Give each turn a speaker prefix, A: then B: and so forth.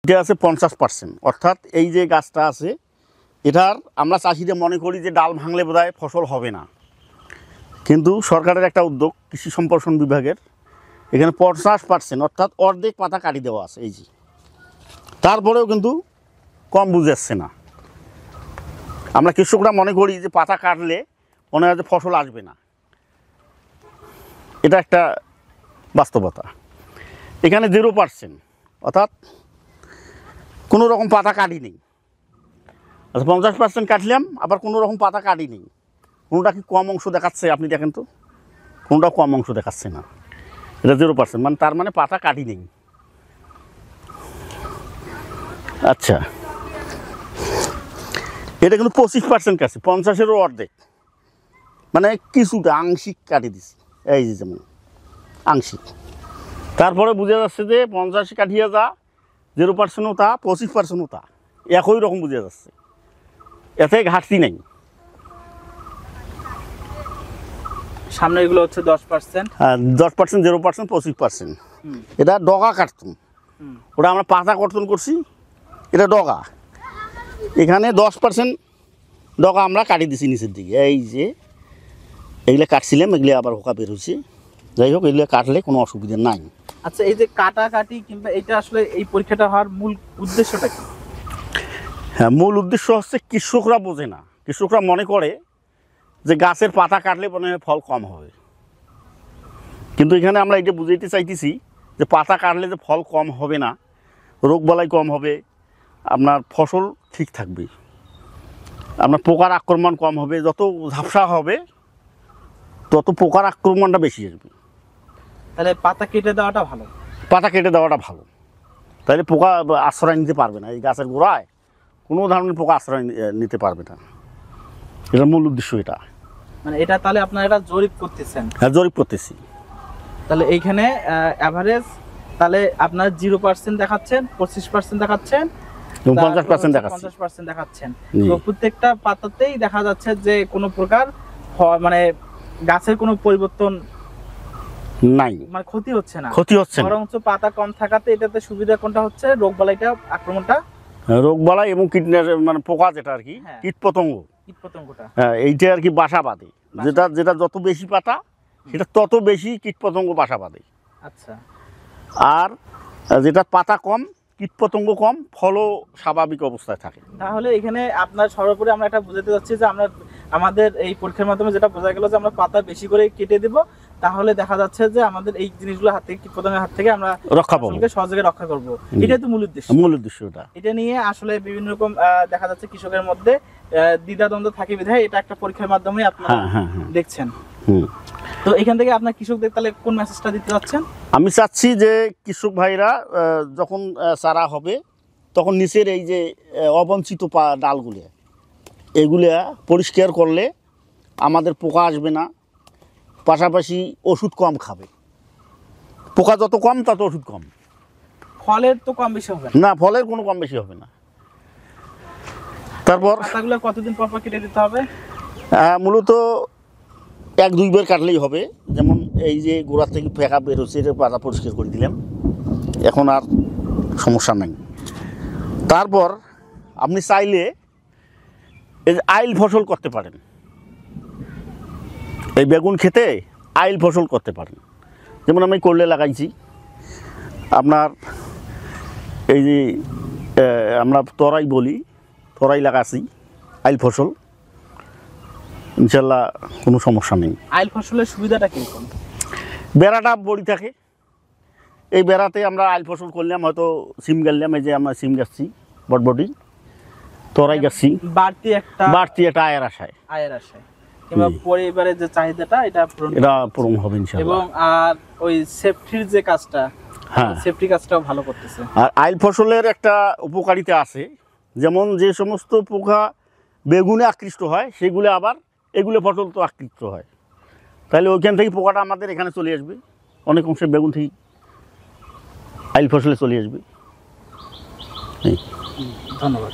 A: এটা আছে 50%, অর্থাৎ এই যে গাছটা আছে এটার আমরা চাষিরা মনে করি যে ডাল ভাঙলে বোধহয় ফসল হবে না, কিন্তু সরকারের একটা উদ্যোগ কৃষি সম্প্রসারণ বিভাগের, এখানে 50% অর্থাৎ অর্ধেক পাতা কাটি দেওয়া আছে এই যে, তারপরেও কিন্তু কম বুঝে আসছে না। আমরা কৃষকরা মনে করি যে পাতা কাটলে মনে হয় যে ফসল আসবে না, এটা একটা বাস্তবতা। এখানে 0%, অর্থাৎ কোনো রকম পাতা কাটি নেই। আচ্ছা 50% কাটলাম, আবার কোনো রকম পাতা কাটি নেই। কোনোটা কি কম অংশ দেখাচ্ছে? আপনি দেখেন তো, কোনোটা কম অংশ দেখাচ্ছে না। এটা 0%, মানে তার মানে পাতা কাটি নেই। আচ্ছা, এটা কিন্তু 25% কাটছে, 50-এরও অর্ধেক, মানে কিছুটা আংশিক কাটি দিছি এই যে, যেমন আংশিক। তারপরে বোঝা যাচ্ছে যে 50 কাঠিয়ে যা 0%ও তা, 25%ও তা, একই রকম বোঝা যাচ্ছে, এতে ঘাটতি নেই।
B: সামনে এগুলো হচ্ছে 10%,
A: হ্যাঁ 10%, 0%, 25%। এটা ডগা কাটতুম, ওটা আমরা পাতা কর্তন করছি, এটা ডগা। এখানে 10% ডগা আমরা কাটি দিছি নিচের দিকে, এই যে এগুলো কাটছিলাম, এগুলো আবার হোকা বের হয়েছে। যাই হোক, এগুলো কাটলে কোনো অসুবিধা নাই।
B: আচ্ছা, এই যে কাটাকাটি কিংবা এটা আসলে এই পরীক্ষাটা হওয়ার মূল উদ্দেশ্যটা কি?
A: হ্যাঁ, মূল উদ্দেশ্য হচ্ছে কৃষকরা বোঝে না, কৃষকরা মনে করে যে গাছের পাতা কাটলে মনে হয় ফল কম হবে, কিন্তু এখানে আমরা এটা বুঝাইতে চাইতেছি যে পাতা কাটলে যে ফল কম হবে না, রোগবালাই কম হবে, আপনার ফসল ঠিক থাকবে, আপনার পোকার আক্রমণ কম হবে, যত ঝাপসা হবে তত পোকার আক্রমণটা বেশি আসবে।
B: তাহলে পাতা কেটে দেওয়াটা ভালো।
A: পাতা কেটে দেওয়াটা ভালো, তাহলে পোকা আশ্রয় নিতে পারবে না, এই গাছের গোড়ায় কোনো ধরনের পোকা আশ্রয় নিতে পারবে না। এটা মূল উদ্দেশ্য। এটা
B: মানে এটা তাহলে আপনারা এটা জরিপ করতেছেন?
A: হ্যাঁ, জরিপ করতেছি।
B: তাহলে এইখানে অ্যাভারেজ তাহলে আপনার 0% দেখাচ্ছেন, 25% দেখাচ্ছেন,
A: 50% দেখাচ্ছি,
B: 50% দেখাচ্ছেন। তো প্রত্যেকটা পাতাতেই দেখা যাচ্ছে যে কোনো প্রকার মানে গাছের কোনো পরিবর্তন
A: নাই,
B: মানে ক্ষতি হচ্ছে না,
A: ক্ষতি হচ্ছে না।
B: বরঞ্চ পাতা কম থাকাতে এটাতে সুবিধা কোনটা হচ্ছে? রোগবালাইটা আক্রমণটা,
A: রোগবালাই এবং কীটনাশক মানে পোকা যেটা আর কি, কীটপতঙ্গ,
B: কীটপতঙ্গটা,
A: হ্যাঁ এইটা আর কি বাসা বাঁধে। যেটা যেটা যত বেশি পাতা সেটা তত বেশি কীটপতঙ্গ বাসা বাঁধে।
B: আচ্ছা,
A: আর যেটা পাতা কম, কীটপতঙ্গ কম, ফলও স্বাভাবিক অবস্থায় থাকে।
B: তাহলে এখানে আপনার সর্বোপরি আমরা এটা বুঝাতে চাচ্ছি যে আমরা আমাদের এই পরীক্ষার মাধ্যমে যেটা বোঝা গেল যে আমরা পাতা বেশি করে কেটে দেব, তাহলে দেখা যাচ্ছে যে আমাদের এই জিনিসগুলো হাত থেকে, কীটপতঙ্গের হাত থেকে আমরা
A: রক্ষা পাবো,
B: সহজে রক্ষা করব। এটাই তো মূল উদ্দেশ্য।
A: মূল উদ্দেশ্য
B: এটা নিয়ে আসলে বিভিন্ন রকম দেখা যাচ্ছে কৃষকের মধ্যে দ্বিধাদ্বন্দ্ব থাকে বিধায় এটা একটা পরীক্ষার মাধ্যমে আপনারা দেখছেন। তো এখান থেকে আপনার কৃষকদের তাহলে কোন মেসেজটা দিতে চাচ্ছেন?
A: আমি চাচ্ছি যে কৃষক ভাইরা যখন চারা হবে তখন নিচের এই যে অবঞ্চিত ডালগুলো এগুলা পরিষ্কার করলে আমাদের পোকা আসবে না, পাশাপাশি ওষুধ কম খাবে। পোকা যত কম তত ওষুধ কম।
B: ফলের তো কম বেশি হবে
A: না, ফলের কোনো কম বেশি হবে না। তারপর
B: পাতাগুলো কতদিন পর পর কেটে দিতে হবে?
A: মূলত 1-2 বার কাটলেই হবে। যেমন এই যে গোড়া থেকে ফেঁকা বেরোচ্ছে, এটা পাতা পরিষ্কার করে দিলাম, এখন আর সমস্যা নাই। তারপর আপনি চাইলে এই যে আইল ফসল করতে পারেন, এই বেগুন খেতে আইল ফসল করতে পারেন। যেমন আমি করলে লাগাইছি, আপনার এই যে আমরা তরাই বলি, তরাই লাগাচ্ছি আইল ফসল, ইনশাল্লাহ কোনো সমস্যা নেই।
B: আইল ফসলের সুবিধাটা কীরকম?
A: বেড়াটা বড়ি থাকে, এই বেড়াতে আমরা আইল ফসল করলাম, হয়তো সিম গাড়লাম, এই যে আমরা সিম গাছছি, বটবটি তরাই গাছছি, বাড়তি একটা আয়ের আশায়
B: কিংবা পরিবারের যে চাহিদাটা এটা
A: পূরণ হবে ইনশাআল্লাহ।
B: এবং আর ওই সেফটির যে কাজটা,
A: হ্যাঁ
B: সেফটি কাজটাও ভালো করতেছে।
A: আর আইল ফসলের একটা উপকারিতা আছে, যেমন যে সমস্ত পোকা বেগুনে আকৃষ্ট হয় সেগুলো আবার এগুলো ফসল তো আকৃষ্ট হয়, তাহলে ওইখান থেকে পোকাটা আমাদের এখানে চলে আসবে, অনেক অংশে বেগুন থেকে আইল ফসলে চলে আসবে।
B: ধন্যবাদ।